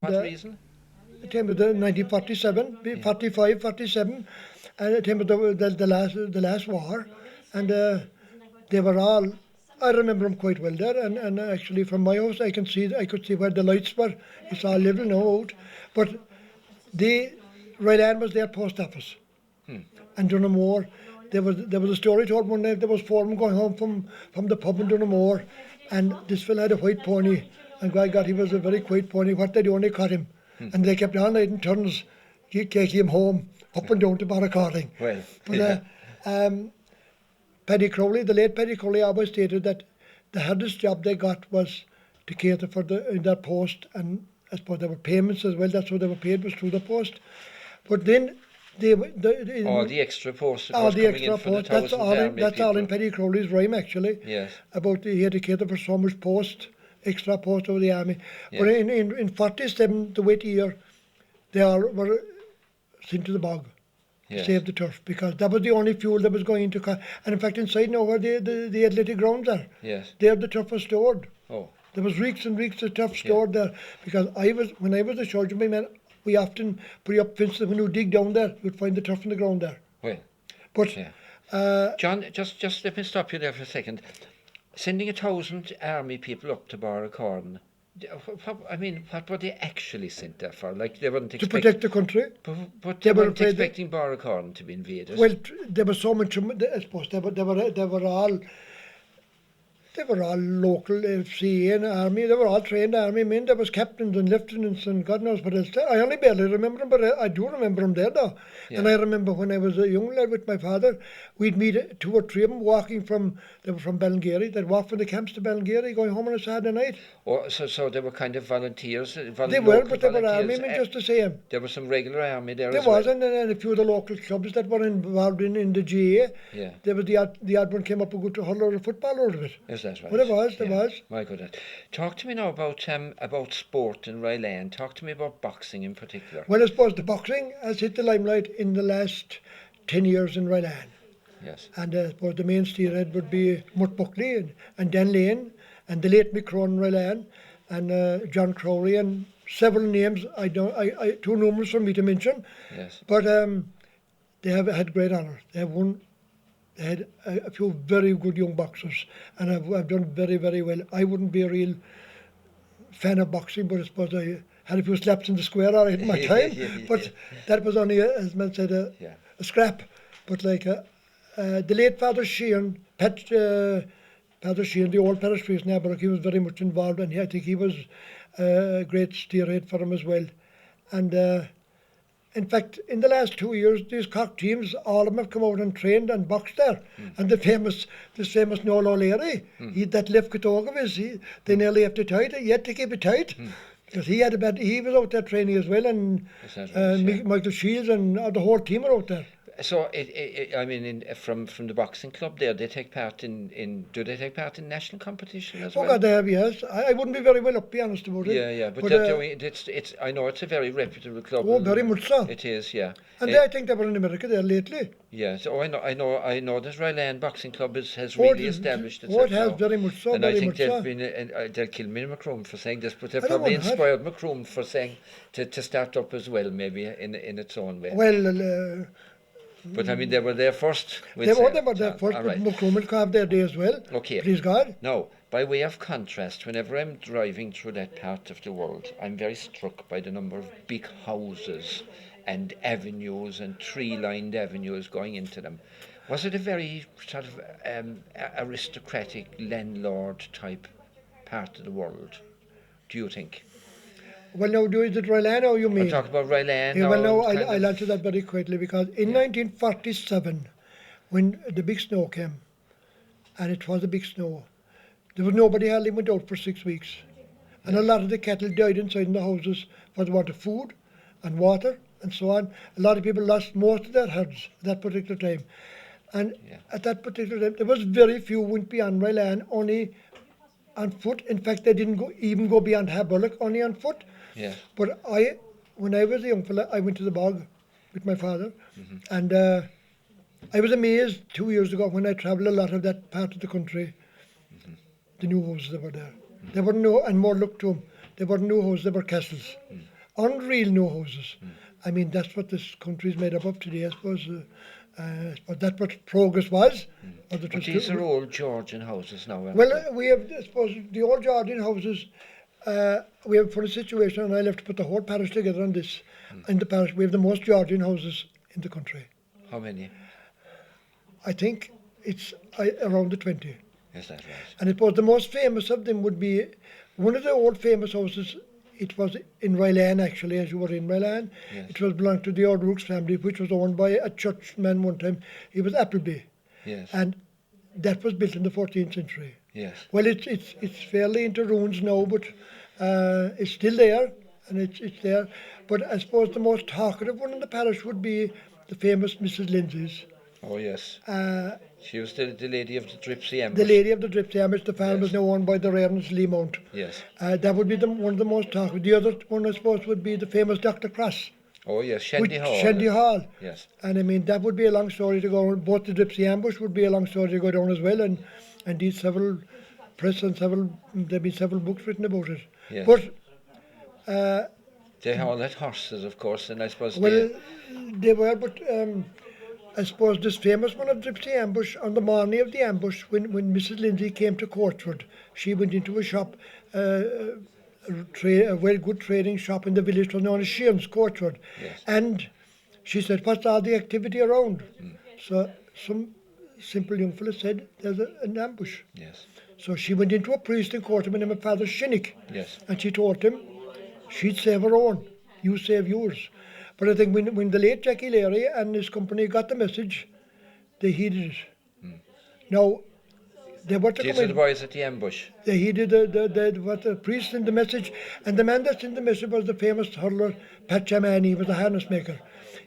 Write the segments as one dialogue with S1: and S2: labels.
S1: What reason?
S2: It came with the 1947, 45, 47, and it came with the last war, and they were all. I remember them quite well there, and actually from my house I could see where the lights were. It's all little now out, but the Ryland was their post office, and Dunamore. There was a story told one night there was four of them going home from the pub in Dunamore, and this fellow had a white pony, and by God he was a very quiet pony. What they do when they caught him, and they kept on in turns, taking him home up and down to Barracarding.
S1: Well,
S2: But Paddy Crowley, the late Paddy Crowley, always stated that the hardest job they got was to cater for in that post, and I suppose there were payments as well. That's what they were paid, was through the post. But then
S1: all the extra posts.
S2: All the extra posts. That's all in Paddy Crowley's rhyme actually.
S1: Yes.
S2: About he had to cater for so much extra post over the army.
S1: Yes.
S2: But in 47, the wet year, they all were sent to the bog.
S1: Yes.
S2: Save the turf, because that was the only fuel that was going into. And in fact, inside now where the athletic grounds are,
S1: yes,
S2: there the turf was stored.
S1: Oh,
S2: there was reeks and reeks of turf stored there, because when I was a soldier, my man, we often put up fences. When you dig down there, you'd find the turf in the ground there.
S1: Well,
S2: but
S1: John, just let me stop you there for a second. Sending 1,000 army people up to Barracardin. I mean, what were they actually sent there for? Like they weren't
S2: to protect the country.
S1: But they weren't expecting Barracardin to be invaded.
S2: Well, there was so much. I suppose they were all local FCA and army. They were all trained army men. There was captains and lieutenants and God knows what else. I only barely remember them, but I do remember them there though. Yeah. And I remember when I was a young lad with my father, we'd meet 2 or 3 of them walking they were from Ballingeary. They'd walk from the camps to Ballingeary, going home on a Saturday night.
S1: Oh, so they were kind of volunteers?
S2: They were, but they were army men just the same.
S1: There was some regular army there
S2: as well. There was, and a few of the local clubs that were involved in the GA.
S1: Yeah.
S2: There was the odd one came up and go to hurl or a football out of it.
S1: Is that right?
S2: Well, there was.
S1: My goodness. Talk to me now about sport in Ryland. Talk to me about boxing in particular.
S2: Well, I suppose the boxing has hit the limelight in the last 10 years in Ryland.
S1: Yes.
S2: And I suppose the main steerhead would be Mutt Buckley and Dan Lane and the late Mick Crone in Ryland and John Crowley and several names too numerous for me to mention.
S1: Yes.
S2: But they have had great honour. They had a few very good young boxers, and I've done very, very well. I wouldn't be a real fan of boxing, but I suppose I had a few slaps in the square all right in my time. But that was only, as man said, a scrap. But like the late Father Sheehan, Father Sheehan, the old parish priest in Aberloch, he was very much involved, and I think he was a great steerhead for him as well. And in fact, in the last 2 years, these cock teams, all of them have come out and trained and boxed there. And the famous Noel O'Leary, that left Catog of his, they nearly have to tie it, he had to keep it tight. Because he was out there training as well, and Michael Shields and the whole team are out there.
S1: So, I mean, from the boxing club there, they take part in. Do they take part in national competition as well?
S2: Oh God, they have, yes. I wouldn't be very well up, to be honest about it.
S1: Yeah, but it's. I know it's a very reputable club.
S2: Oh, very much so.
S1: It is, yeah.
S2: And I think they were in America there lately.
S1: Yeah, so I know that Ryland Boxing Club has really established itself.
S2: Oh, it has very much so.
S1: And I think they've been. They'll kill me, Macroom, for saying this, but they've probably inspired Macroom for saying to start up as well, maybe in its own way.
S2: Well.
S1: But I mean, they were there first.
S2: They were there first, but Macroom will have their day as well.
S1: Okay.
S2: Please God.
S1: Now, by way of contrast, whenever I'm driving through that part of the world, I'm very struck by the number of big houses and avenues and tree-lined avenues going into them. Was it a very sort of aristocratic landlord type part of the world, do you think?
S2: Well, now, is it Ryland or you mean?
S1: I'll talk about Ryland.
S2: Yeah, well, no, I'll answer that very quickly, because in 1947, when the big snow came, and it was a big snow, there was nobody hardly went out for 6 weeks. And a lot of the cattle died inside in the houses for the want of food and water and so on. A lot of people lost most of their herds at that particular time. And at that particular time, there was very few went beyond Ryland, only on foot. In fact, they didn't even go beyond Aberloch, only on foot.
S1: Yeah.
S2: But when I was a young fella, I went to the bog with my father, and I was amazed 2 years ago when I travelled a lot of that part of the country, the new houses that were there. There were and more look to them, there were new houses, there were castles. unreal no houses. I mean, that's what this country is made up of today, I suppose. But that's what progress was.
S1: But these are old Georgian houses now, aren't
S2: Well,
S1: they?
S2: we have, I suppose, the old Georgian houses. We have for a situation, and I'll have to put the whole parish together on this. In the parish, we have the most Georgian houses in the country.
S1: How many?
S2: I think it's around the 20.
S1: Is that right?
S2: And it was the most famous of them would be one of the old famous houses. It was in Rylan, actually, as you were in Rylan.
S1: Yes.
S2: It was belonged to the O'Rourke's family, which was owned by a churchman one time. He was Appleby.
S1: Yes.
S2: And that was built in the 14th century.
S1: Yes.
S2: Well, it's fairly into ruins now, but it's still there, and it's there. But I suppose the most talkative one in the parish would be the famous Mrs. Lindsay's.
S1: Oh, yes. She was the lady of the Dripsey ambush.
S2: The lady of the Dripsey ambush. The farm
S1: Yes.
S2: is now owned by the Rairns Lee Mount.
S1: Yes.
S2: That would be one of the most talkative. The other one, I suppose, would be the famous Dr. Cross.
S1: Oh, yes. Shandy Hall.
S2: Shandy Hall.
S1: Yes.
S2: And I mean, that would be a long story to go on. Both the Dripsey ambush would be a long story to go down as well. And indeed, several press and there've been several books written about it.
S1: Yes.
S2: But
S1: They all had horses, of course, and I suppose
S2: well, they were, but I suppose this famous one of Dripsey ambush, on the morning of the ambush, when Mrs. Lindsay came to Courtford, she went into a shop, a very good trading shop in the village, was known as Sheehan's, Courtford.
S1: Yes.
S2: And she said, what's all the activity around? So some simple young fellow said, there's an ambush.
S1: Yes.
S2: So she went into a priest in Courtford named Father Shinnick.
S1: Yes.
S2: And she told him she'd save her own, you save yours. But I think when the late Jackie Leary and his company got the message, they heeded it. Now, they were to
S1: These
S2: come
S1: are the
S2: in,
S1: boys at the ambush.
S2: they heeded what the priest sent the message, and the man that sent the message was the famous hurler, Pat Chamani, he was a harness maker.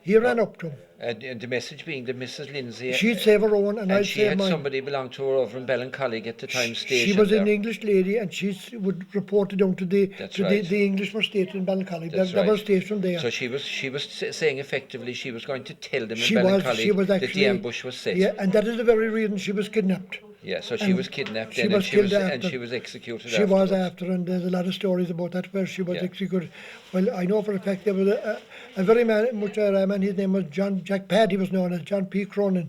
S2: He ran up to him.
S1: And the message being that Mrs. Lindsay...
S2: She'd save her own, and I'd
S1: she
S2: save
S1: had
S2: mine.
S1: somebody belonged to her over in Ballincollig at the time stationed
S2: She was
S1: there.
S2: an English lady, and she would report it down to the
S1: That's
S2: to
S1: right.
S2: the English were stationed in Ballincollig.
S1: That's
S2: They were
S1: right.
S2: stationed there.
S1: So she was saying effectively she was going to tell them in
S2: She was
S1: Ballincollig that
S2: actually,
S1: the ambush was set.
S2: Yeah, and that is the very reason she was kidnapped.
S1: Yeah, so she
S2: And
S1: was kidnapped
S2: she
S1: then,
S2: was killed
S1: and
S2: after.
S1: she was executed
S2: She was
S1: afterwards.
S2: after, and there's a lot of stories about that where she was
S1: Yeah.
S2: executed. Well, I know for a fact there was a very much a man, his name was Jack Pad, he was known as John P. Cronin.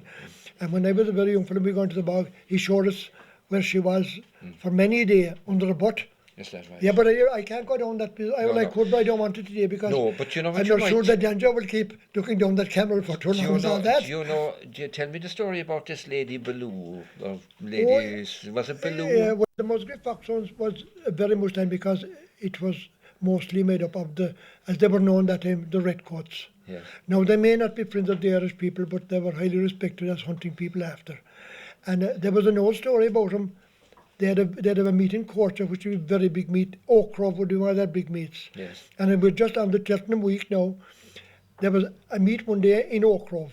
S2: And when I was a very young fellow, we were going to the bog, he showed us where she was for many a day under a butt.
S1: Is that right?
S2: Yeah, but I can't go down that. I could, but I don't want it today because
S1: No, but you know what
S2: I'm
S1: you
S2: not sure
S1: might-
S2: that Danja will keep looking down that camera for too long with all that.
S1: Do you tell me the story about this Lady Ballou, or Lady, was it Ballou?
S2: Yeah, well, the Musgrave Foxhounds was very much time because it was mostly made up of as they were known that time, the Redcoats.
S1: Yes.
S2: Now, they may not be friends of the Irish people, but they were highly respected as hunting people after. And there was an old story about them. They'd have a meet in Courtshire, which would be a very big meet. Knockrour would be one of their big meets.
S1: Yes.
S2: And we're just on the Cheltenham week now. There was a meet one day in Knockrour,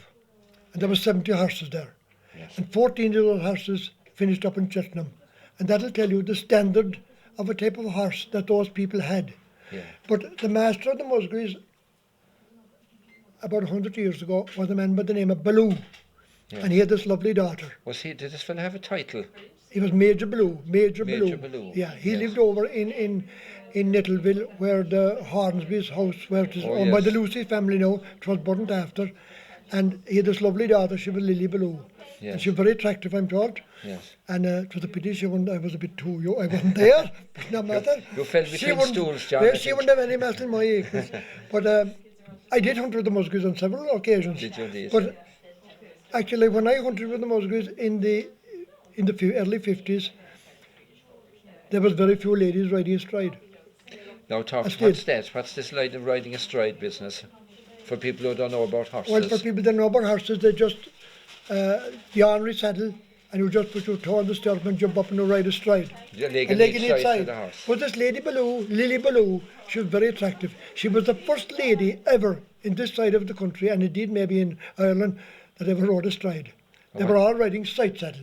S2: and there were 70 horses there.
S1: Yes.
S2: And 14 of those horses finished up in Cheltenham. And that'll tell you the standard of a type of horse that those people had.
S1: Yeah.
S2: But the master of the Musgraves, about 100 years ago, was a man by the name of Ballou.
S1: Yeah.
S2: And he had this lovely daughter.
S1: Did this fellow have a title?
S2: He was Major Ballou. Major
S1: Major
S2: Ballou.
S1: Ballou,
S2: Yeah, he
S1: yes.
S2: lived over in Nettleville, where the Hornsby's house, where it is
S1: Oh,
S2: owned by
S1: yes.
S2: the Lucy family now. It was burnt after. And he had this lovely daughter, she was Lily Ballou.
S1: Yes.
S2: And she was very attractive, I'm told.
S1: Yes.
S2: And it was a pity I was a bit too young. I wasn't there, but no matter.
S1: You fell
S2: She
S1: between
S2: wouldn't-
S1: stools, John,
S2: yeah,
S1: I
S2: she
S1: think.
S2: wouldn't have any mess in my acres. But I did hunt with the Musgraves on several occasions.
S1: Did you indeed?
S2: But actually, when I hunted with the Musgraves in the early 50s, there was very few ladies riding astride.
S1: Now talk,
S2: That's
S1: what's
S2: it.
S1: that? What's this riding astride business? For people who don't know about horses.
S2: Well, for people that know about horses, they just the ornery saddle, and you just put your toe on the stirrup and jump up and you ride astride.
S1: The leg
S2: A
S1: on
S2: leg
S1: each
S2: in
S1: side
S2: each
S1: of
S2: side.
S1: the horse.
S2: But this Lady Ballou, Lily Ballou, she was very attractive. She was the first lady ever in this side of the country, and indeed maybe in Ireland, that ever rode astride. They were all riding side saddle.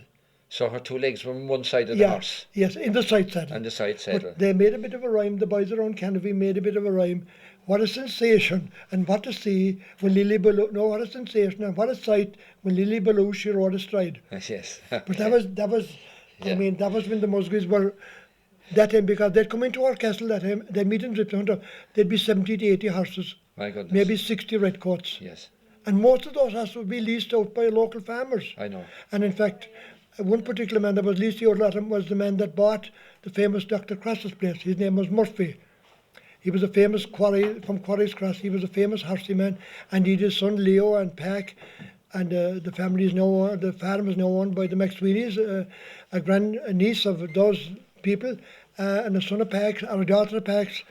S1: So her two legs were on one side of the horse
S2: Yes, in the side saddle.
S1: and the side saddle.
S2: But they made a bit of a rhyme, the boys around Canterbury made a bit of a rhyme. What a sensation and what to see when Lily Ballou, no, what a sensation and what a sight when Lily Ballou, she rode astride.
S1: Yes.
S2: But that was
S1: Yeah.
S2: I mean, that was when the Musgraves were that time, because they'd come into our castle that time, they'd meet in Dripsey, there'd be 70 to 80 horses,
S1: My goodness.
S2: maybe 60 redcoats.
S1: Yes,
S2: And most of those horses would be leased out by local farmers.
S1: I know.
S2: And in fact, one particular man that was leased out of them was the man that bought the famous Dr. Cross's place. His name was Murphy. He was a famous quarry from Quarry's Cross. He was a famous horsey man, and he had his son Leo and Pack, and the family is now, the farm is now owned by the McSweeneys, a grand niece of those people, and a son of Pack's, or a daughter of Pack's.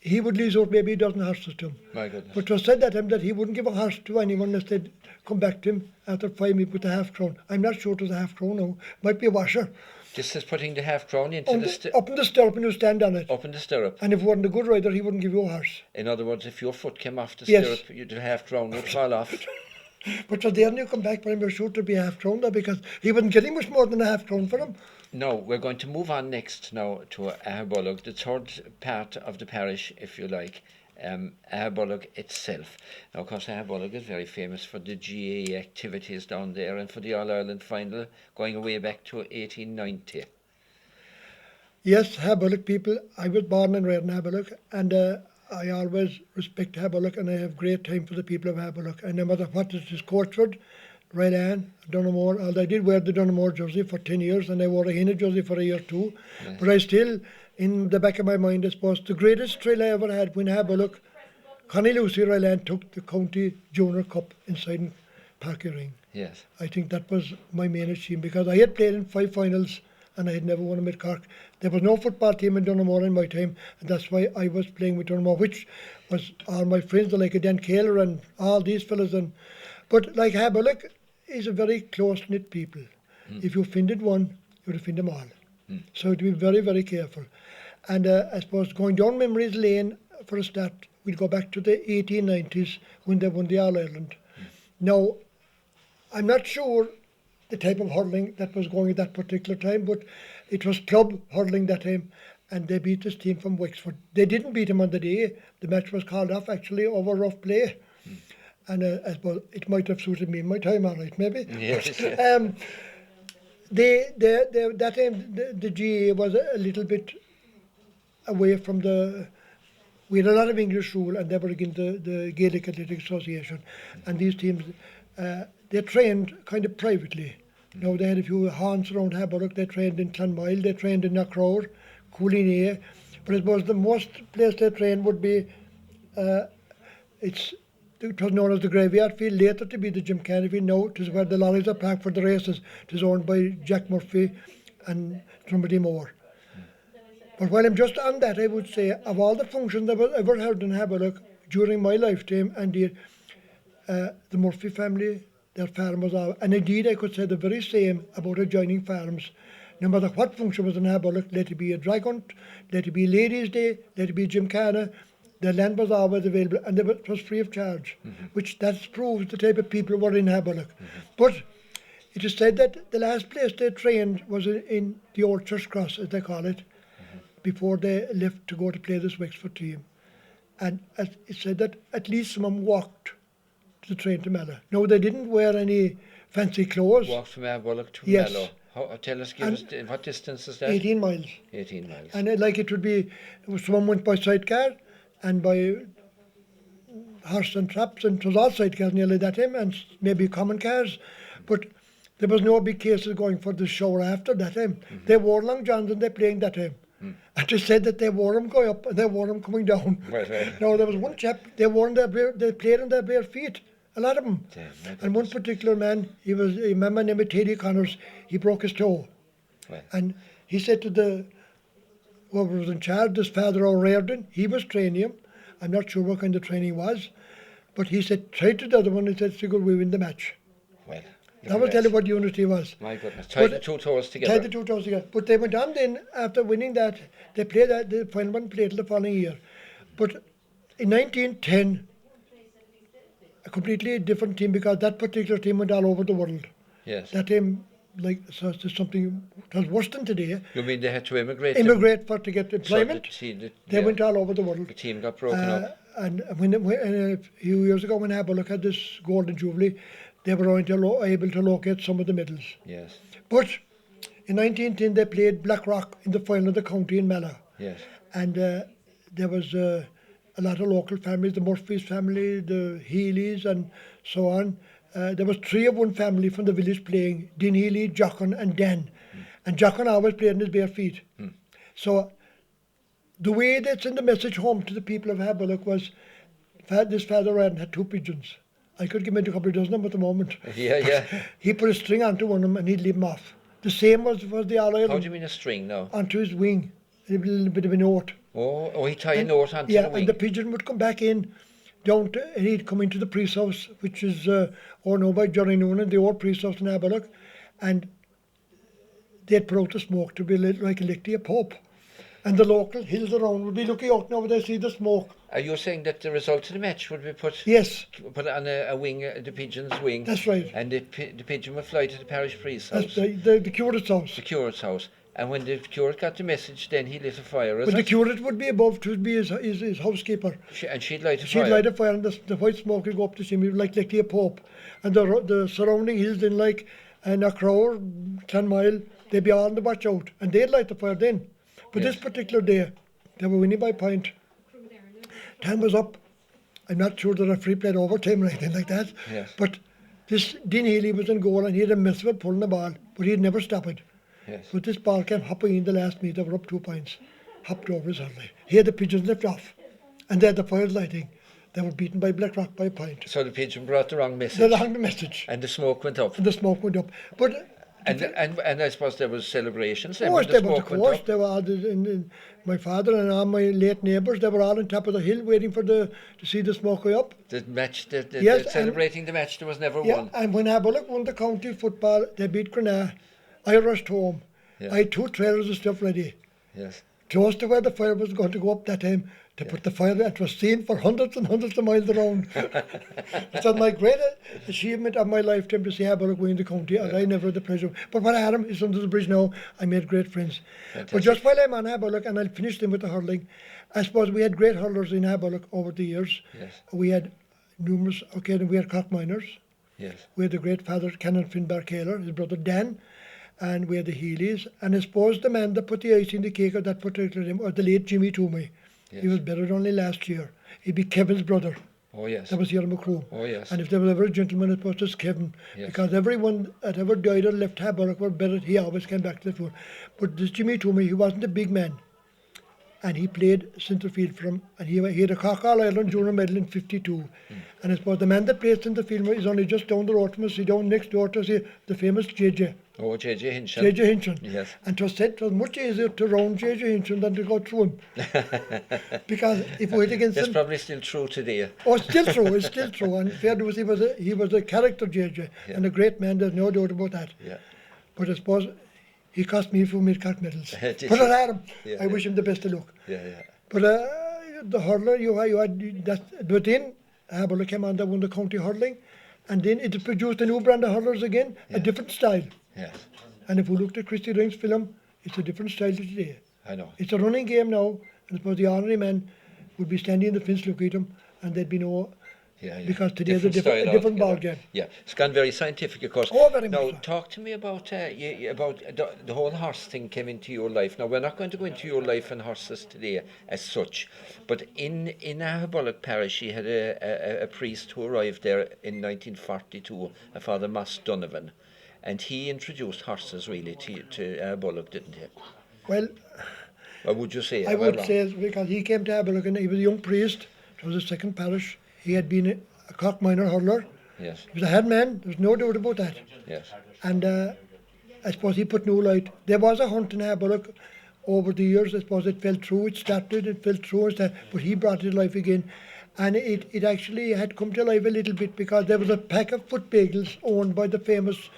S2: He would lease out maybe a dozen horses to him.
S1: My goodness.
S2: But it was said at him that he wouldn't give a horse to anyone unless they'd come back to him after 5 minutes with a half crown. I'm not sure it was a half crown now. Might be a washer.
S1: Just as putting the half crown into
S2: Up in the stirrup and you stand on it.
S1: up in the stirrup.
S2: And if you weren't a good rider, he wouldn't give you a horse.
S1: In other words, if your foot came off the
S2: Yes.
S1: stirrup, the half crown would fall off.
S2: But so then you come back, but I'm sure to be a half crown there because he wasn't getting much more than a half crown for him.
S1: No, we're going to move on next now to Aherbollock, the third part of the parish, if you like, Aherbollock itself. Now, of course, Aherbollock is very famous for the GAA activities down there and for the All-Ireland final going way back to 1890.
S2: Yes, Aherbollock people. I was born and reared in Aherbollock, and I always respect Aherbollock, and I have great time for the people of Aherbollock. And no matter what it is, Coachford, Rylan, Dunamore, although I did wear the Dunamore jersey for 10 years, and I wore a Hina jersey for a year too.
S1: Yes.
S2: But I still, in the back of my mind, I suppose, the greatest thrill I ever had when Aherbollock, Connell Rylan took the County Junior Cup inside Parky Ring.
S1: Yes.
S2: I think that was my main achievement because I had played in 5 finals and I had never won them at Cork. There was no football team in Dunamore in my time, and that's why I was playing with Dunamore, which was all my friends, like Dan Kaler and all these fellas. But like Aherbollock is a very close-knit people. If you offended one, you'd offend them all. So you have to be very, very careful. And I suppose going down memories lane for a start, we'd go back to the 1890s when they won the All-Ireland. Now, I'm not sure the type of hurling that was going at that particular time, but it was club hurling that time, and they beat this team from Wexford. They didn't beat them on the day. The match was called off actually over rough play. And I suppose it might have suited me in my time, all right, maybe.
S1: Yes.
S2: That time the GA was a little bit away from the. We had a lot of English rule, and they were against the Gaelic Athletic Association, and these teams they trained kind of privately. Now they had a few haunts around Aherbollock. They trained in Clonmile, they trained in Knockrour, Cooleenay, but I suppose the most place they trained would be it was known as the Graveyard Field, later to be the Gymkhana Field. Now it is where the lorries are parked for the races. It is owned by Jack Murphy and somebody more. But while I'm just on that, I would say of all the functions that were ever held in Aherbollock during my lifetime, and the Murphy family, their farm was out. And indeed, I could say the very same about adjoining farms. No matter what function was in Aherbollock, let it be a drag hunt, let it be Ladies' Day, let it be Gymkhana, the land was always available, and it was free of charge, which that proves the type of people who were in Aherbollock. But it is said that the last place they trained was in the old Church Cross, as they call it, before they left to go to play this Wexford team. And it said that at least some of them walked to the train to Mallow. No, they didn't wear any fancy clothes.
S1: Walked from Aherbollock to
S2: Yes.
S1: Mallow. Give us, what distance is that?
S2: 18 miles.
S1: 18 miles.
S2: And it would be, someone went by sidecar and by horse and traps, and it was all sidecars nearly that time, and maybe common cars. But there was no big cases going for the show after that time. They wore long johns and they playing that time. And they said that they wore them going up and they wore them coming down.
S1: Right.
S2: Now there was one chap, they played on their bare feet, a lot of them. And one particular man, he was a man named Teddy Connors, he broke his toe.
S1: Right.
S2: And he said to whoever was in charge, this Father O'Riordan, he was training him. I'm not sure what kind of training was, but he said, try to the other one, and said, Sigurd, we win the match.
S1: Well,
S2: That will tell you what unity was.
S1: my goodness. Tied the two toes together.
S2: Tied the two toes together. But they went on then, after winning that, they played that, the final one played the following year. But in 1910, a completely different team, because that particular team went all over the world.
S1: Yes.
S2: That team, so it's something that was worse than today.
S1: You mean they had to immigrate?
S2: Immigrate to get employment.
S1: So
S2: they went all over the world.
S1: The team got broken up.
S2: And when a few years ago, when Aherbollock had this Golden Jubilee, they were able to locate some of the medals.
S1: Yes.
S2: But In 1910, they played Blackrock in the final of the county in Mallow.
S1: Yes.
S2: And there was a lot of local families, the Murphys family, the Healys, and so on. There was 3 of one family from the village playing, Dean Healy, Jochen, and Dan. And Jochen always played on his bare feet. So the way they sent the message home to the people of Haberlock was, this Father Ryan had 2 pigeons. I could give him a couple of dozen of them at the moment.
S1: Yeah.
S2: He put a string onto one of them and he'd leave them off. The same was the All Ireland.
S1: How do you mean a string now?
S2: Onto his wing, a little bit of a note.
S1: Oh, he tie a note onto
S2: Yeah,
S1: the wing.
S2: and the pigeon would come back in, and he'd come into the priest's house, which is by Johnny Noonan, the old priest's house in Haberlock, and they'd put out the smoke to be like a pope. And the local hills around would be looking out now, they see the smoke.
S1: Are you saying that the result of the match would be put
S2: Yes,
S1: on a wing, the pigeon's wing?
S2: that's right.
S1: And the pigeon would fly to the parish priest's house,
S2: That's the curate's house.
S1: the curate's house. And when the curate got the message, then he lit a fire, is
S2: But the
S1: it?
S2: curate would be above to be his housekeeper.
S1: And she'd light a
S2: She'd
S1: fire.
S2: light a fire and the white smoke would go up to chimney like a pope. And the surrounding hills in like Knockrour, Clonmile, they'd be all on the watch out. And they'd light the fire then. But
S1: Yes.
S2: this particular day, they were winning by a point. Time was up. I'm not sure the referee played overtime or anything like that.
S1: Yes.
S2: But this Dean Healy was in goal and he had a miss with pulling the ball, but he'd never stop it.
S1: Yes.
S2: But this ball came hopping in the last meet, they were up 2 points. Hopped over his hurley. He had the pigeons left off. And they had the fire lighting. They were beaten by Blackrock by a point.
S1: So the pigeon brought the wrong message.
S2: They rang the message.
S1: And the smoke went up.
S2: And the smoke went up. But
S1: And I suppose there was celebrations then
S2: of
S1: when
S2: course,
S1: the
S2: there was,
S1: smoke went up.
S2: they were all my father and all my late neighbours, they were all on top of the hill waiting to see the smoke go up.
S1: The match, the
S2: Yes,
S1: celebrating the match, there was never
S2: Yeah,
S1: one.
S2: and when Haberlock won the county football, they beat Connell. I rushed home.
S1: Yeah.
S2: I had 2 trailers of stuff ready.
S1: Yes.
S2: Close to where the fire was going to go up that time. They put the fire, it was seen for hundreds and hundreds of miles around. It was my great achievement of my lifetime to see Haberlock win the county, and I never had the pleasure. But what I had him is under the bridge now, I made great friends.
S1: Fantastic.
S2: But just while I'm on Haberlock, and I'll finish them with the hurling, I suppose we had great hurlers in Haberlock over the years.
S1: Yes.
S2: We had numerous, we had cock miners.
S1: Yes.
S2: We had the great father, Connell Finbar-Kaler, his brother Dan, and we had the Healys. And I suppose the man that put the icing in the cake of that particular time was the late Jimmy Toomey.
S1: Yes.
S2: He was buried only last year. He'd be Kevin's brother.
S1: Oh, yes.
S2: That was here in Macroom.
S1: Oh, yes.
S2: And if there was ever a gentleman, it was just Kevin.
S1: Yes.
S2: Because everyone that ever died or left Haberlock were buried, he always came back to the fore. But this Jimmy Toomey, he wasn't a big man. And he played centre field for him. And he had a Cock All Ireland junior medal in 52. And I suppose the man that played centre field is only just down the road from us, down next door to us, the famous JJ.
S1: Oh, J.J. Hinchin.
S2: JJ Hinchin.
S1: Yes.
S2: And it was said it was much easier to round JJ Hinchin than to go through him. Because if we went against
S1: That's
S2: him,
S1: probably still true today.
S2: oh, it's still true. And fair to say, he was a character JJ
S1: Yeah.
S2: and a great man, there's no doubt about that.
S1: Yeah.
S2: But I suppose he cost me a few mid-cock medals.
S1: Did
S2: But
S1: he?
S2: I had him.
S1: Yeah,
S2: I wish him the best of luck.
S1: Yeah.
S2: But the hurler, you had that, but then Haberlock came on that won the county hurling, and then it produced a new brand of hurlers again,
S1: Yeah.
S2: a different style.
S1: Yes.
S2: And if we looked at Christy Ring's film, it's a different style to today.
S1: I know.
S2: It's a running game now, and I suppose the ordinary man would be standing in the fence looking at him, and there'd be no,
S1: Yeah.
S2: because today's a different
S1: style
S2: ball
S1: altogether.
S2: game.
S1: Yeah, it's gone very scientific, of course.
S2: Oh, very
S1: Now,
S2: much so.
S1: talk to me about the whole horse thing came into your life. Now, we're not going to go into your life and horses today as such, but in Haberlock Parish, he had a priest who arrived there in 1942, a Father Moss Donovan, and he introduced horses really to Haberlock, didn't he?
S2: Well,
S1: Or would you say?
S2: I
S1: am
S2: would
S1: wrong?
S2: say, because he came to Haberlock and he was a young priest, it was his second parish. He had been a cock miner hurler.
S1: Yes,
S2: He was a head man, there's no doubt about that.
S1: yes,
S2: And I suppose he put new light. There was a hunt in Haberlock over the years. I suppose it fell through, it fell through, but he brought it to life again. And it actually had come to life a little bit because there was a pack of foot bagels owned by the famous,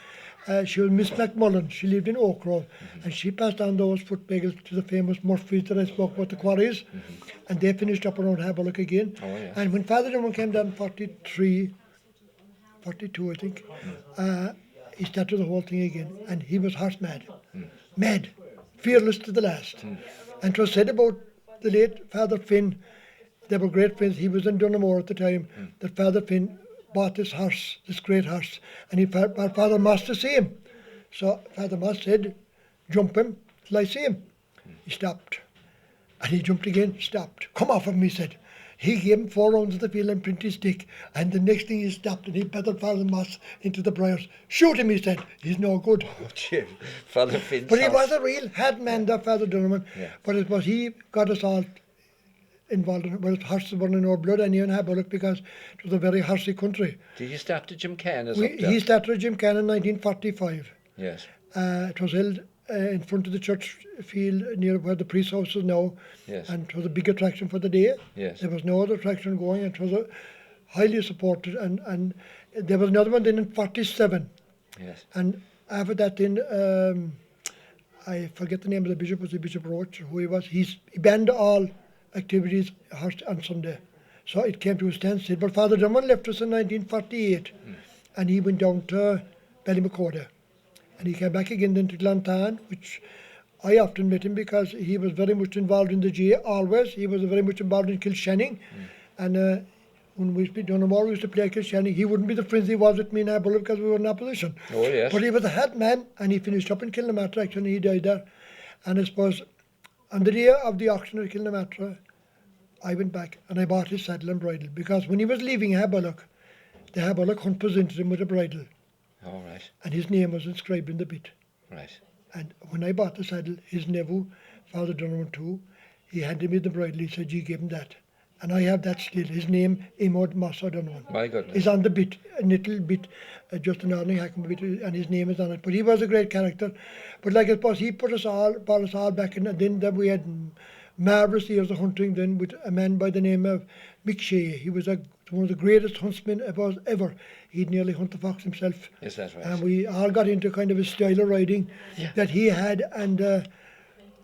S2: she was Miss McMullen. She lived in Knockrour, and she passed on those foot bagels to the famous Murphys that I spoke about, the quarries, and they finished up around Haberlock again.
S1: Oh, yeah.
S2: And when Father Dillon came down in 43, 42 I think, he started the whole thing again, and he was horse mad, fearless to the last. And 'twas said about the late Father Finn, they were great friends, he was in Dunamore at the time, that Father Finn bought this horse, this great horse, and he brought Father Moss to see him. So Father Moss said, jump him till I see him. He stopped. And he jumped again, stopped. Come off him, he said. He gave him 4 rounds of the field and print his stick. And the next thing he stopped and he pedalled Father Moss into the briars. Shoot him, he said. He's no good.
S1: Oh, dear. Father Finn's
S2: But he
S1: horse.
S2: was a real head man, that Father Donovan.
S1: Yeah.
S2: But it was he got us all involved in it. Well, horses were in our blood, and you have it because it was a very horsey country.
S1: Did you start to Jim Cannas up there?
S2: He started at Jim Cannon in 1945.
S1: Yes.
S2: It was held in front of the church field near where the priest's house is now.
S1: Yes.
S2: And it was a big attraction for the day.
S1: Yes.
S2: There was no other attraction going. It was highly supported. And there was another one then in 47.
S1: Yes.
S2: And after that then, I forget the name of the bishop, was the Bishop Roach, who he was. He banned all activities on Sunday. So it came to a standstill. But Father Drummond left us in 1948 and he went down to Ballymacoda. And he came back again then to Glantan, which I often met him because he was very much involved in the GA, always. He was very much involved in Kilshanning. And when we used to be Donegal, we used to play Kilshanning. He wouldn't be the friends he was with me in Aberlour because we were in opposition.
S1: Oh, yes.
S2: But he was a head man, and he finished up in Kilnamatra, actually, he died there. And I suppose on the day of the auction at Kilnamatra, I went back and I bought his saddle and bridle because when he was leaving Haberlock, the Haberlock hunt presented him with a bridle.
S1: All right.
S2: And his name was inscribed in the bit.
S1: Right.
S2: And when I bought the saddle, his nephew, Father Donovan too, he handed me the bridle. He said, "You give him that." And I have that still. His name, Emod Moss O'Donovan.
S1: My goodness.
S2: Is on the bit, a little bit, just an ordinary hacking bit, and his name is on it. But he was a great character. But like I suppose he brought us all back in, and then we had marvellous years of hunting then with a man by the name of Mick Shea. He was one of the greatest huntsmen ever. He'd nearly hunt the fox himself.
S1: Is that right?
S2: And we all got into kind of a style of riding that he had. And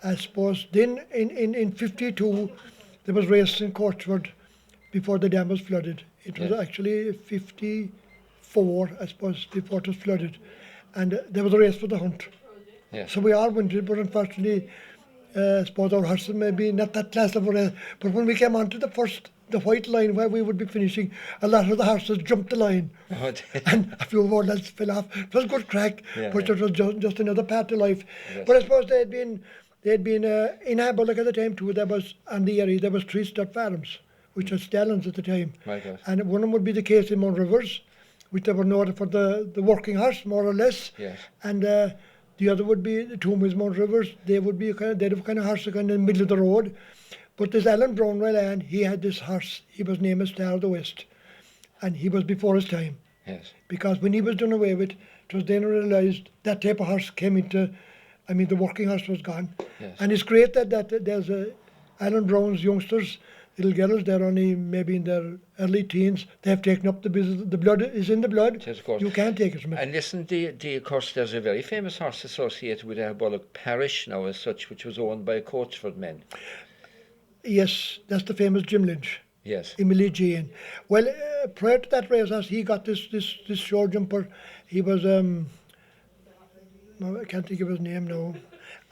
S2: I suppose then in 52, there was race in Courtsford before the dam was flooded. It was actually 54, I suppose, before it was flooded. And there was a race for the hunt.
S1: Yes.
S2: So we all went in, but unfortunately, I suppose our horses maybe not that class of a race. But when we came onto the white line where we would be finishing, a lot of the horses jumped the line.
S1: Oh,
S2: And a few of our lads fell off. It was a good crack, but it was just another part of life.
S1: Yes.
S2: But I suppose they'd been in Aberlock at the time too. There was on the area there was 3 stud farms, which were stallions at the time.
S1: My God.
S2: And one of them would be the case in Mount Rivers, which they were noted for the working horse more or less.
S1: Yes.
S2: And the other would be the two was Mount Rivers. They would be they'd have kind of horse kind of in the middle of the road. But this Alan Brownwell and he had this horse. He was named Star of the West, and he was before his time.
S1: Yes.
S2: Because when he was done away with, it was then realised that type of horse came into. I mean, the working horse was gone.
S1: Yes.
S2: And it's great that there's Alan Brown's youngsters, little girls, they're only maybe in their early teens. They have taken up the business. The blood is in the blood.
S1: Yes, of course.
S2: You can't take it from it.
S1: And listen, of course, there's a very famous horse associated with Aberlock Parish now as such, which was owned by Coachford men.
S2: Yes, that's the famous Jim Lynch.
S1: Yes.
S2: Emily Jane. Well, prior to that racehorse, he got this short jumper. He was I can't think of his name now,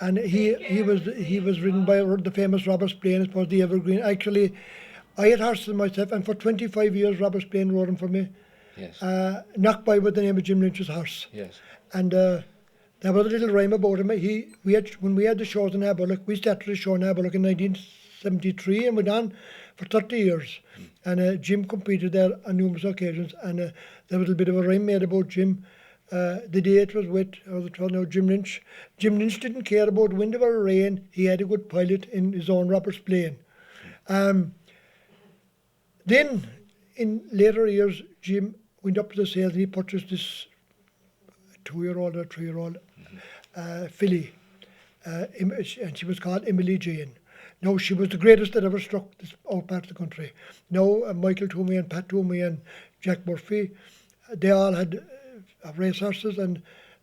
S2: and he was ridden by the famous Robert Splain. I suppose the Evergreen. Actually, I had horses myself, and for 25 years Robert Splain rode him for me.
S1: Yes.
S2: Knocked by with the name of Jim Lynch's horse.
S1: Yes.
S2: And there was a little rhyme about him. When we had the shows in Aberlock, we started the show in Aberlock in 1973 and went on for 30 years. And Jim competed there on numerous occasions. And there was a little bit of a rhyme made about Jim. The day it was wet, or it was now Jim Lynch. Jim Lynch didn't care about wind or rain. He had a good pilot in his own Robert's plane. Then, in later years, Jim went up to the sales and he purchased this 2-year-old or 3-year-old filly, and she was called Emily Jane. Now, she was the greatest that ever struck this out part of the country. Now, Michael Toomey and Pat Toomey and Jack Murphy, they all had racehorses, and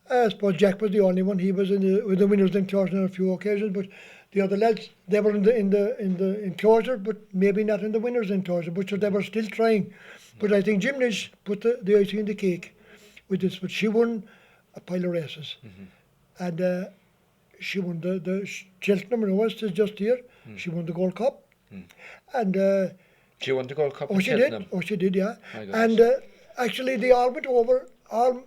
S2: I suppose Jack was the only one. He was with the winners' enclosure on a few occasions, but the other lads, they were in the enclosure, but maybe not in the winners' enclosure, but they were still trying. But I think Jim Lynch put the icing in the cake with this, but she won a pile of races. And she won the Cheltenham West is just here. She won the Gold Cup. And
S1: she won the Gold Cup in
S2: she
S1: Cheltenham?
S2: did. Oh, she did, yeah.
S1: My goodness.
S2: And actually, they all went over. All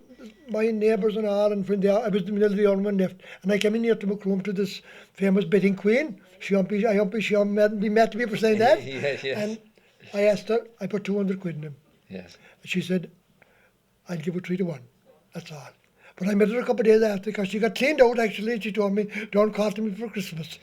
S2: my neighbours and all, and from there, I was the middle of the young one left, and I came in here to Knockrour to this famous betting queen. She met me for saying that.
S1: Yes, yes.
S2: And I asked her, I put 200 quid in him.
S1: Yes.
S2: She said, I'll give it 3 to 1. That's all. But I met her a couple of days after because she got cleaned out actually. She told me, don't call to me for Christmas.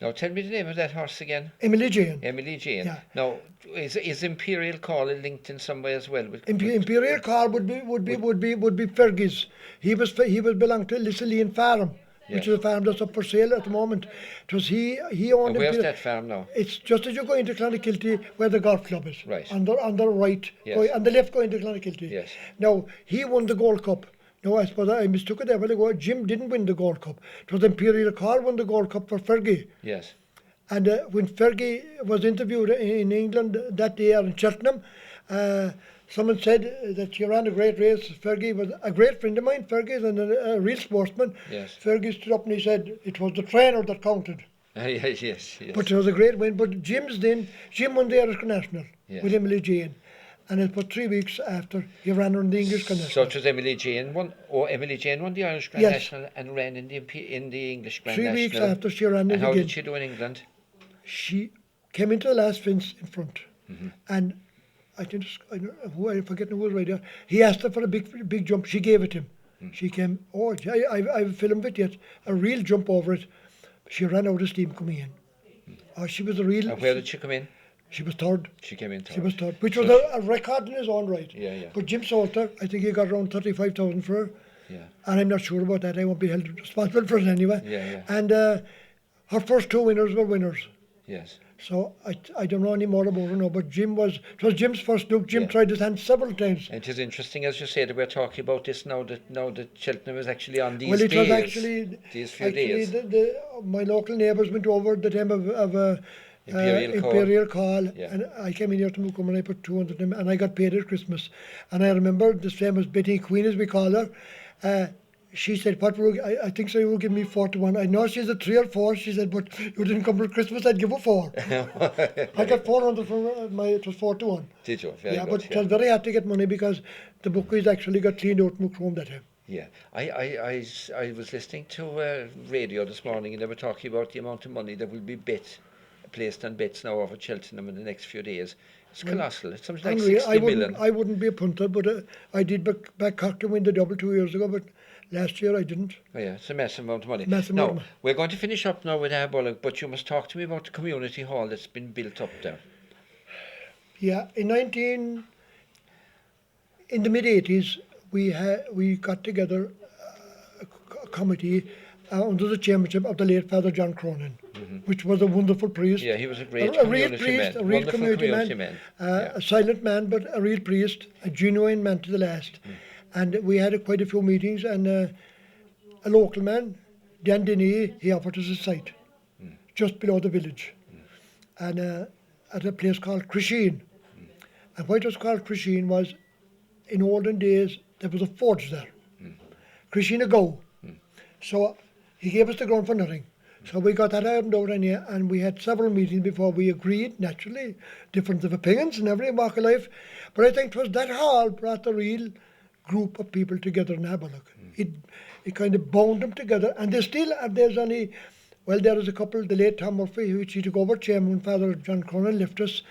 S1: Now tell me the name of that horse again.
S2: Emily Jane.
S1: Emily Jane.
S2: Yeah.
S1: Now is Imperial Call linked in some way as well?
S2: Imperial Call would be Fergie's. He was belonged to Lissaline Farm, which is a farm that's up for sale at the moment. It was he owned.
S1: And where's that farm now?
S2: It's just as you go into Clonakilty where the golf club is.
S1: Right.
S2: On the right,
S1: Yes.
S2: on the left going to Clonakilty.
S1: Yes.
S2: Now he won the Gold Cup. No, I suppose I mistook it there a while ago. Jim didn't win the Gold Cup. It was Imperial Call won the Gold Cup for Fergie.
S1: Yes.
S2: And when Fergie was interviewed in England that year in Cheltenham, someone said that she ran a great race. Fergie was a great friend of mine. Fergie is a real sportsman.
S1: Yes.
S2: Fergie stood up and he said it was the trainer that counted.
S1: Yes, yes.
S2: But it was a great win. But Jim won the Irish National with Emily Jane. And it was 3 weeks after he ran on the English National.
S1: So it was Emily Jane won, Emily Jane won the Irish Grand National and ran in the English Grand
S2: 3
S1: National.
S2: 3 weeks after she ran it
S1: and how
S2: again.
S1: did she do in England?
S2: She came into the last fence in front, and I forget who was right there. He asked her for a big jump. She gave it him. She came. Oh, I've filmed it yet. A real jump over it. She ran out of steam coming in. Oh, she was a real.
S1: And where did she come in?
S2: She was third.
S1: She came in third.
S2: She was third, which was a record in his own right.
S1: Yeah, yeah.
S2: But Jim Salter, I think he got around 35,000 for her.
S1: Yeah.
S2: And I'm not sure about that. I won't be held responsible for it anyway.
S1: Yeah, yeah.
S2: And her first 2 winners were winners.
S1: Yes.
S2: So I don't know any more about her now, but it was Jim's first look. Jim tried his hand several times.
S1: It is interesting, as you say, that we're talking about this now that Cheltenham is actually on these
S2: Well, it
S1: days.
S2: was actually
S1: these few days.
S2: My local neighbours went over at the time of Imperial Call, and I came in here to Mukum and I put 200 in, and I got paid at Christmas. And I remember this famous Betty Queen, as we call her. She said, "What I think so. You will give me 4 to 1." I know she's a 3 or 4. She said, "But you didn't come for Christmas. I'd give her 4." I got 400 from it was 4 to 1.
S1: Did you? Very good,
S2: but it was very hard to get money because the bookies actually got cleaned out in Knockrour that time.
S1: Yeah, I was listening to radio this morning, and they were talking about the amount of money that will be placed on bets now over Cheltenham in the next few days. It's colossal. It's something like 60 million.
S2: I wouldn't be a punter, but I did back Cork to win the double 2 years ago, but last year I didn't.
S1: Oh yeah, it's a massive amount of money.
S2: Massive
S1: now,
S2: amount of money.
S1: we're going to finish up now with Bullock, but you must talk to me about the community hall that's been built up there.
S2: Yeah, in the mid-80s, we got together a committee under the chairmanship of the late Father John Cronin, which was a wonderful priest.
S1: Yeah, he was a great
S2: real priest, a real community man. A silent man, but a real priest, a genuine man to the last. And we had quite a few meetings, and a local man, Dan Denny, he offered us a site just below the village, and at a place called Crisheen. And why it was called Crisheen was, in olden days, there was a forge there. Crisheen a go. So he gave us the ground for nothing. So we got that ironed out in here, and we had several meetings before we agreed, naturally, difference of opinions in every walk of life. But I think it was that hall brought the real group of people together in Bullock. It kind of bound them together, and there is a couple, the late Tom Murphy, which he took over chairman when Father John Connell left us,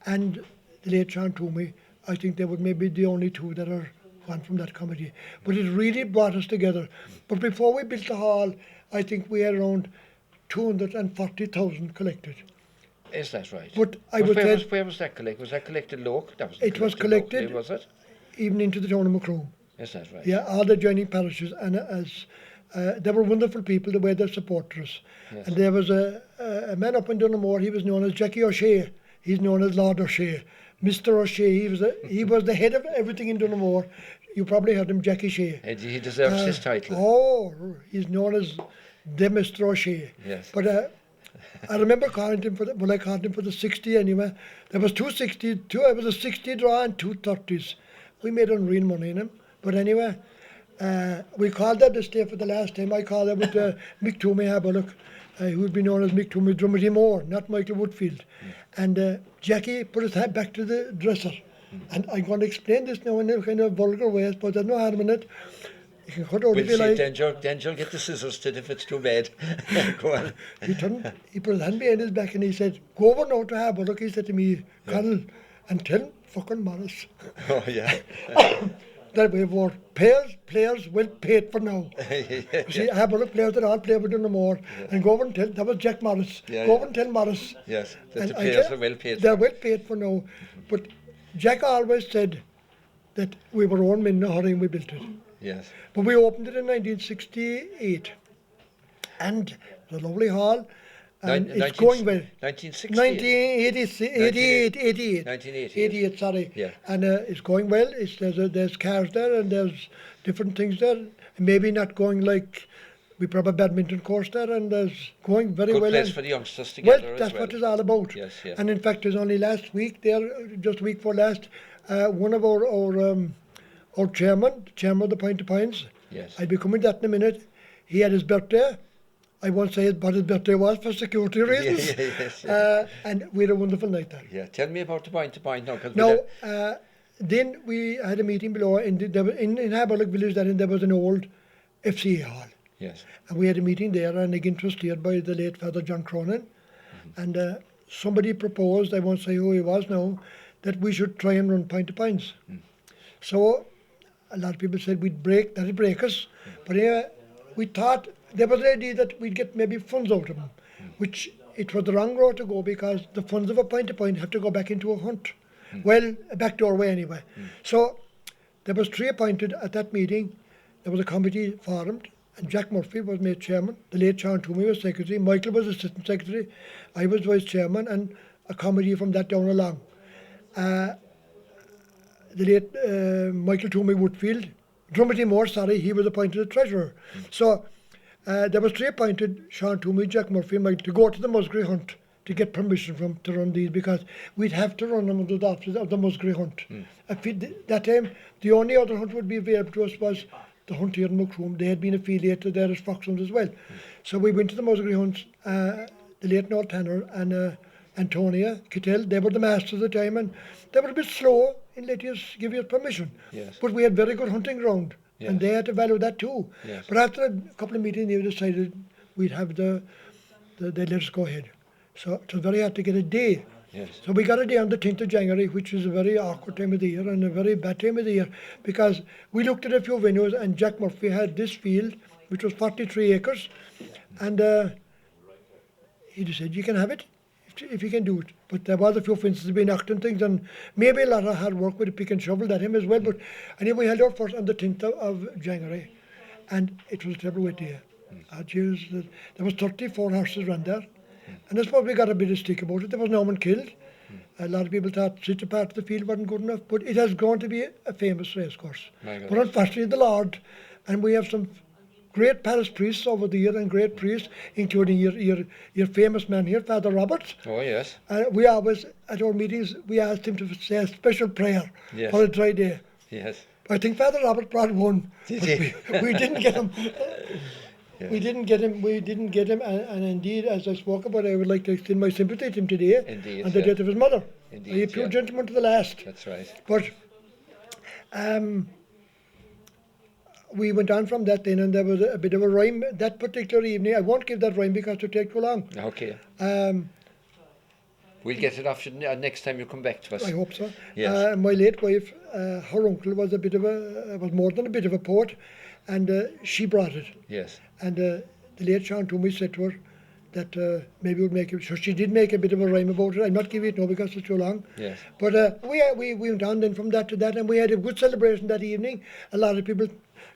S2: and the late Sean Toomey. I think they would maybe the only two that are gone from that committee. But it really brought us together. But before we built the hall, I think we had around 240,000 collected.
S1: Is that right?
S2: But
S1: where was that collected? Was that collected local?
S2: It was collected
S1: locally, was it?
S2: Even into the town of Knockrour.
S1: Is that right?
S2: Yeah, all the adjoining parishes, and they were wonderful people the way they supported us. Yes. And there was a man up in Dunamore. He was known as Jackie O'Shea. He's known as Lord O'Shea. Mr. O'Shea, he was the head of everything in Dunamore. You probably heard him, Jackie Shea.
S1: He deserves his title.
S2: Oh, he's known as the Mr. O'Shea.
S1: Yes.
S2: But I remember calling him I called him for the 60 anyway. There was 260, it was a 60 draw and 2 30s. We made unreal money in him. But anyway, we called that this day for the last time. I called it with Mick Toomey Bullock, who would be known as Mick Toomey Drummerty Moore, not Michael Woodfield. And Jackie put his head back to the dresser. And I'm going to explain this now in a kind of vulgar way, but there's no harm in it. You can cut out
S1: We'll
S2: if you
S1: see,
S2: like.
S1: then you'll get the scissors to it if it's too bad. Go on.
S2: He put his hand behind his back and he said, "Go over now to Harbour." He said to me, "Connell, and tell fucking Morris
S1: Oh, yeah.
S2: that we have our players well paid for now." You see, Harbour players that all play with them no more. And go over and tell, that was Jack Morris,
S1: Yeah,
S2: go
S1: yeah.
S2: over and tell Morris.
S1: Yes, that
S2: And
S1: the
S2: I
S1: players
S2: tell-
S1: are well paid
S2: They're
S1: for.
S2: well paid for now. But Jack always said that we were own men in a hurry and we built it.
S1: Yes.
S2: But we opened it in 1968. And it was a lovely hall. And it's going well.
S1: 1960.
S2: 1988, 88.
S1: 1988.
S2: Sorry.
S1: Yeah.
S2: And it's going well. There's cars there and there's different things there. Maybe not going like, we probably have a badminton course there and there's going very
S1: Good
S2: well.
S1: place
S2: And-
S1: for the youngsters to
S2: well,
S1: gather
S2: that's
S1: as well.
S2: what it's all about.
S1: Yes, yes.
S2: And in fact, it was only last week there, just a week before last, one of our chairman of the Point of Pines,
S1: Yes.
S2: I'll be coming to that in a minute, he had his birthday. I won't say what his birthday was for security reasons.
S1: yes.
S2: And we had a wonderful night there.
S1: Yeah, tell me about the point to point now. 'Cause
S2: Now, then we had a meeting below in Haberlock village there, and there was an old FCA hall.
S1: yes.
S2: And we had a meeting there, and again it was steered by the late Father John Cronin. And somebody proposed, I won't say who he was now, that we should try and run Point to Pines. So a lot of people said that'd break us. But we thought, there was the idea that we'd get maybe funds out of them, which it was the wrong road to go because the funds of a Point to Point have to go back into a hunt. Well, a back doorway anyway. So there was 3 appointed at that meeting. There was a committee formed, and Jack Murphy was made chairman. The late Sean Toomey was secretary. Michael was assistant secretary. I was vice chairman, and a committee from that down along. The late Michael Toomey Woodfield, Drumity Moore, sorry, he was appointed as treasurer. So there was 3 appointed, Sean Toomey, Jack Murphy, and Michael, to go to the Musgrave hunt to get permission to run these, because we'd have to run them under the auspices of the Musgrave hunt. That time, the only other hunt would be available to us was the hunt here in Knockrour. They had been affiliated there as Foxhounds as well. So we went to the Musgrave hunts, the late Noel Tanner and Antonia Kittel, they were the masters at the time, and they were a bit slow in letting us give us permission.
S1: Yes.
S2: But we had very good hunting ground, and
S1: Yes.
S2: they had to value that too.
S1: Yes.
S2: But after a couple of meetings, they decided we'd have they let us go ahead. So it was very hard to get a day.
S1: Yes.
S2: So we got a day on the 10th of January, which is a very awkward time of the year and a very bad time of the year, because we looked at a few venues and Jack Murphy had this field, which was 43 acres, and he just said, you can have it if you can do it. But there was a few fences to be knocked and things, and maybe a lot of hard work with a pick and shovel that him as well. But anyway, we held out first on the 10th of January, and it was a terrible wet day. There was 34 horses run there. And I suppose we got a bit of stick about it. There was no one killed. A lot of people thought such a part of the field wasn't good enough, but it has grown to be a famous racecourse. But unfortunately, the Lord, and we have some great parish priests over the year and great priests, including your famous man here, Father Robert.
S1: Oh, yes.
S2: We always, at our meetings, we asked him to say a special prayer
S1: Yes.
S2: for a dry day.
S1: Yes.
S2: I think Father Robert brought one,
S1: Did
S2: but
S1: he?
S2: we didn't get him.
S1: Yeah.
S2: We didn't get him, and indeed, as I spoke about, I would like to extend my sympathy to him today
S1: Indeed,
S2: on the
S1: yeah.
S2: death of his mother.
S1: Indeed,
S2: A pure
S1: yeah.
S2: gentleman to the last.
S1: That's right.
S2: But we went on from that then, and there was a bit of a rhyme that particular evening. I won't give that rhyme because it would take too long.
S1: Okay.
S2: Um,
S1: We'll get it off next time you come back to us.
S2: I hope so.
S1: Yes.
S2: My late wife, her uncle was was more than a bit of a poet, and she brought it.
S1: Yes.
S2: And the late Sean Toomey said to her that maybe we'd make it. So she did make a bit of a rhyme about it. I'm not giving it now because it's too long.
S1: Yes.
S2: But we went on then from that to that, and we had a good celebration that evening. A lot of people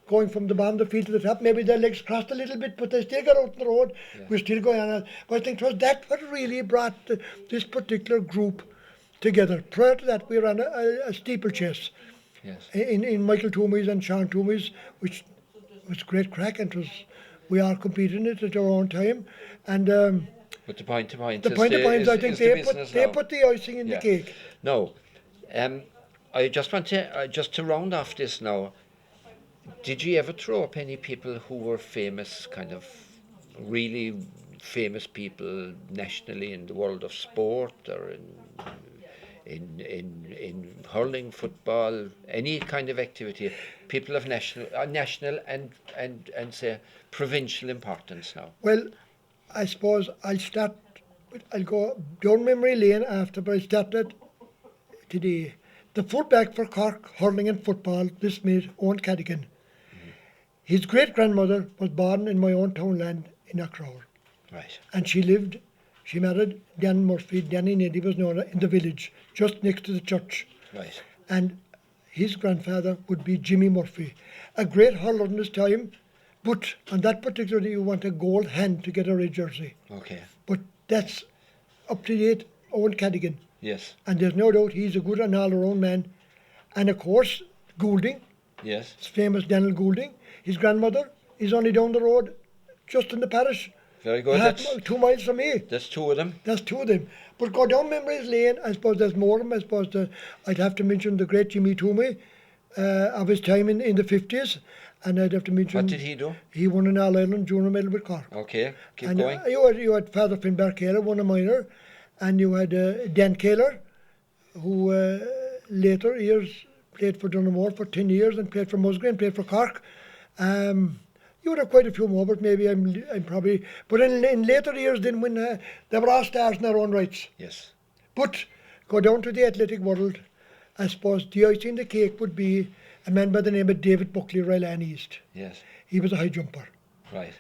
S2: going from the bottom of the field to the top. Maybe their legs crossed a little bit, but they still got out on the road.
S1: Yeah.
S2: We're still going on. But I think it was that what really brought this particular group together. Prior to that, we ran a steeplechase
S1: Yes.
S2: in Michael Toomey's and Sean Toomey's, which was great crack, and we all competed in it at our own time. And
S1: But the point to point
S2: the Point of Pines, I think they put the icing in the cake.
S1: No. I just want to, just to round off this now, did you ever throw up any people who were famous, kind of really famous people nationally in the world of sport or in hurling, football, any kind of activity, people of national and say provincial importance now.
S2: Well, I suppose I'll go down memory lane after, but I started today. The fullback for Cork hurling and football, this mate, Owen Cadigan. His great-grandmother was born in my own townland in Knockrour.
S1: Right.
S2: And she married Dan Murphy, Danny Neddy was known in the village, just next to the church.
S1: Right.
S2: And his grandfather would be Jimmy Murphy, a great hurler in his time, but on that particular day you want a gold hand to get a red jersey.
S1: Okay.
S2: But that's up to date, Owen Cadigan.
S1: Yes.
S2: And there's no doubt he's a good and all-around man. And of course, Goulding,
S1: Yes.
S2: his famous Daniel Goulding, his grandmother is only down the road, just in the parish.
S1: Very good.
S2: Half 2 miles from me.
S1: That's two of them.
S2: That's two of them. But go down memories lane, I suppose there's more of them. I suppose I'd have to mention the great Jimmy Toomey of his time in the 50s. And I'd have to mention...
S1: What did he do?
S2: He won an All-Ireland junior medal with Cork.
S1: Okay, keep
S2: And
S1: going.
S2: you had Father Finbar Kaler, won a minor. And you had Dan Kaler, who later years played for Dunamore for 10 years and played for Musgrave and played for Cork. You would have quite a few more, but maybe I'm probably... But in later years then when they were all stars in their own rights.
S1: Yes.
S2: But go down to the athletic world, I suppose the icing on the cake would be a man by the name of David Buckley, Ryland East.
S1: Yes.
S2: He was a high jumper.
S1: Right.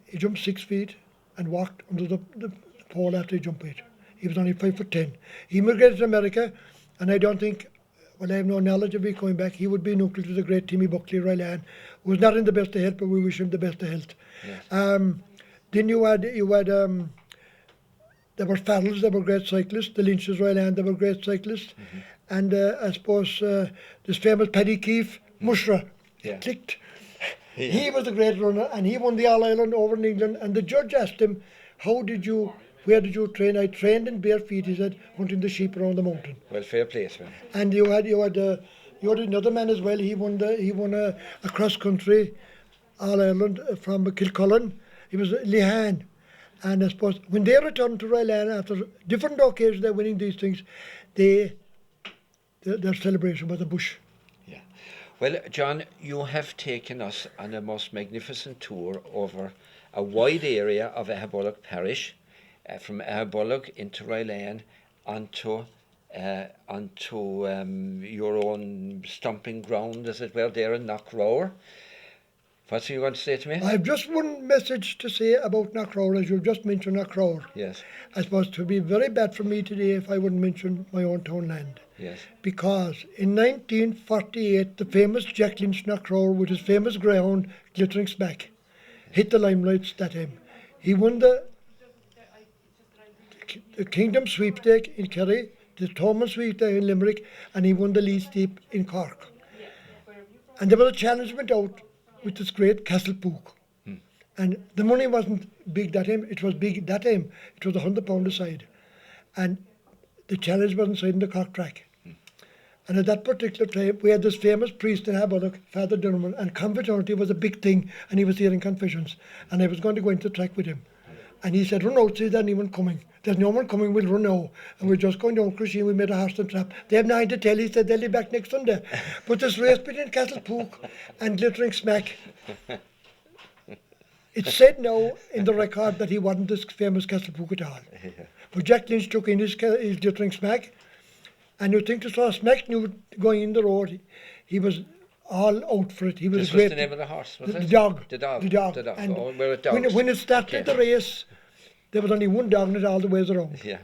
S2: He jumped 6 feet and walked under the pole after he jumped it. He was only 5'10". He immigrated to America, and I don't think, well, I have no knowledge of him coming back. He would be an uncle to the great Timmy Buckley, Ryland, who was not in the best of health, but we wish him the best of health.
S1: Yes.
S2: Then you had there were Farrells, they were great cyclists. The Lynches, Ryland, they were great cyclists.
S1: Mm-hmm.
S2: And I suppose this famous Paddy Keefe, Mushra,
S1: Yeah.
S2: clicked.
S1: Yeah.
S2: He was a great runner, and he won the All-Ireland over in England. And the judge asked him, where did you train? I trained in bare feet, he said, hunting the sheep around the mountain.
S1: Well, fair place, man.
S2: And you had another man as well. He won a cross country All Ireland from Kilcullen. He was Lehan. And I suppose when they returned to Ryland after different occasions they're winning these things, their celebration was a bush.
S1: Yeah. Well, John, you have taken us on a most magnificent tour over a wide area of Ahabollock Parish, from Ahabollock into Ryland onto your own stomping ground, as it were, there in Knockrour. What's you want to say to me?
S2: I've just one message to say about Knockrour, as you've just mentioned Knockrour.
S1: Yes.
S2: I suppose it would be very bad for me today if I wouldn't mention my own townland.
S1: Yes.
S2: Because in 1948, the famous Jack Lynch Knockrour with his famous greyhound, Glittering Smack, hit the limelights that time. He won the Kingdom Sweepstake in Kerry, the Thomond Sweepstake in Limerick, and he won the Lee Steep in Cork. And there was a challenge went out with this great Castlepook. And the money wasn't big that time, it was big that time. It was £100 a side. And the challenge was inside in the Cork track. And at that particular time, we had this famous priest in Ahabollock, Father Durham, and confraternity was a big thing, and he was hearing confessions. And I was going to go into the track with him. And he said, run out, see, there's anyone coming. There's no one coming, we'll run now. And we're just going down Crusheen, we made a horse and trap. They have nothing to tell, he said, they'll be back next Sunday. But this race between Castlepook and Glittering Smack, it's said now in the record that he wasn't this famous Castlepook at all. But Jack Lynch took in his Glittering Smack, and you think to saw Smack knew going in the road, he was all out for it. He was
S1: This
S2: great.
S1: was the name of the horse, was
S2: The
S1: it?
S2: dog.
S1: The dog.
S2: The dog.
S1: The dog.
S2: And
S1: oh, we're at dogs.
S2: when it started
S1: Okay.
S2: the race, there was only one dog in it all the ways around.
S1: Yeah.